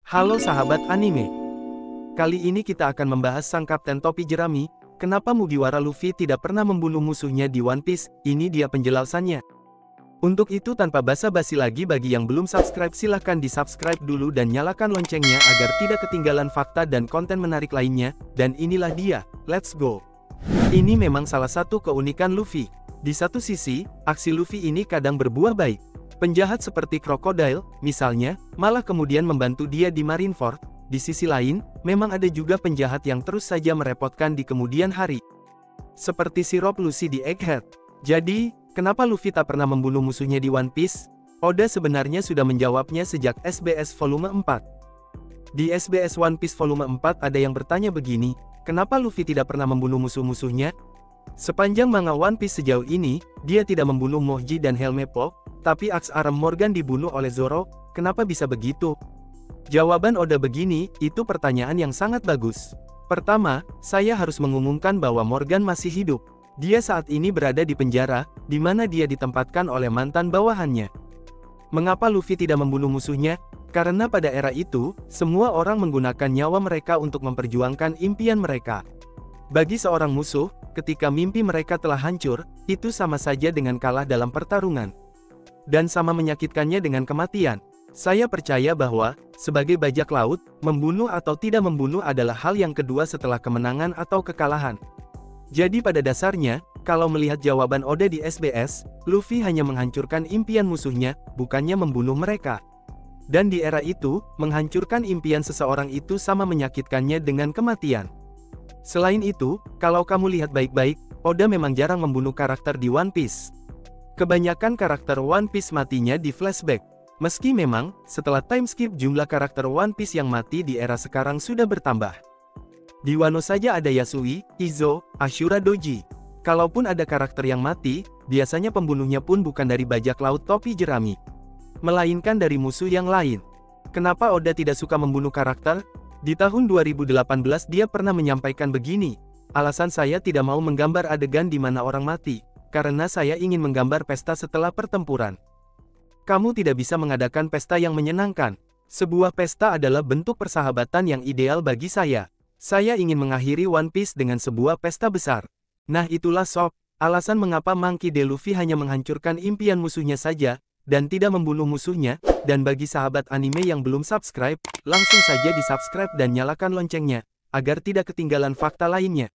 Halo sahabat anime. Kali ini kita akan membahas sang Kapten Topi Jerami. Kenapa Mugiwara Luffy tidak pernah membunuh musuhnya di One Piece? Ini dia penjelasannya. Untuk itu tanpa basa-basi lagi, bagi yang belum subscribe silahkan di-subscribe dulu dan nyalakan loncengnya agar tidak ketinggalan fakta dan konten menarik lainnya. Dan inilah dia, let's go. Ini memang salah satu keunikan Luffy. Di satu sisi, aksi Luffy ini kadang berbuah baik. Penjahat seperti Crocodile, misalnya, malah kemudian membantu dia di Marineford. Di sisi lain, memang ada juga penjahat yang terus saja merepotkan di kemudian hari. Seperti si Rob Lucci di Egghead. Jadi, kenapa Luffy tak pernah membunuh musuhnya di One Piece? Oda sebenarnya sudah menjawabnya sejak SBS Volume 4. Di SBS One Piece Volume 4 ada yang bertanya begini, kenapa Luffy tidak pernah membunuh musuh-musuhnya? Sepanjang manga One Piece sejauh ini, dia tidak membunuh Moji dan Helmeppo, tapi Axe Aram Morgan dibunuh oleh Zoro. Kenapa bisa begitu? Jawaban Oda begini, itu pertanyaan yang sangat bagus. Pertama, saya harus mengumumkan bahwa Morgan masih hidup. Dia saat ini berada di penjara, di mana dia ditempatkan oleh mantan bawahannya. Mengapa Luffy tidak membunuh musuhnya? Karena pada era itu, semua orang menggunakan nyawa mereka untuk memperjuangkan impian mereka. Bagi seorang musuh, ketika mimpi mereka telah hancur, itu sama saja dengan kalah dalam pertarungan. Dan sama menyakitkannya dengan kematian. Saya percaya bahwa, sebagai bajak laut, membunuh atau tidak membunuh adalah hal yang kedua setelah kemenangan atau kekalahan. Jadi pada dasarnya, kalau melihat jawaban Oda di SBS, Luffy hanya menghancurkan impian musuhnya, bukannya membunuh mereka. Dan di era itu, menghancurkan impian seseorang itu sama menyakitkannya dengan kematian. Selain itu, kalau kamu lihat baik-baik, Oda memang jarang membunuh karakter di One Piece. Kebanyakan karakter One Piece matinya di flashback. Meski memang, setelah time skip jumlah karakter One Piece yang mati di era sekarang sudah bertambah. Di Wano saja ada Yasui, Izo, Ashura Doji. Kalaupun ada karakter yang mati, biasanya pembunuhnya pun bukan dari bajak laut topi jerami, melainkan dari musuh yang lain. Kenapa Oda tidak suka membunuh karakter? Di tahun 2018 dia pernah menyampaikan begini, alasan saya tidak mau menggambar adegan di mana orang mati, karena saya ingin menggambar pesta setelah pertempuran. Kamu tidak bisa mengadakan pesta yang menyenangkan. Sebuah pesta adalah bentuk persahabatan yang ideal bagi saya. Saya ingin mengakhiri One Piece dengan sebuah pesta besar. Nah itulah sob, alasan mengapa Monkey D. Luffy hanya menghancurkan impian musuhnya saja, dan tidak membunuh musuhnya. Dan bagi sahabat anime yang belum subscribe, langsung saja di subscribe dan nyalakan loncengnya, agar tidak ketinggalan fakta lainnya.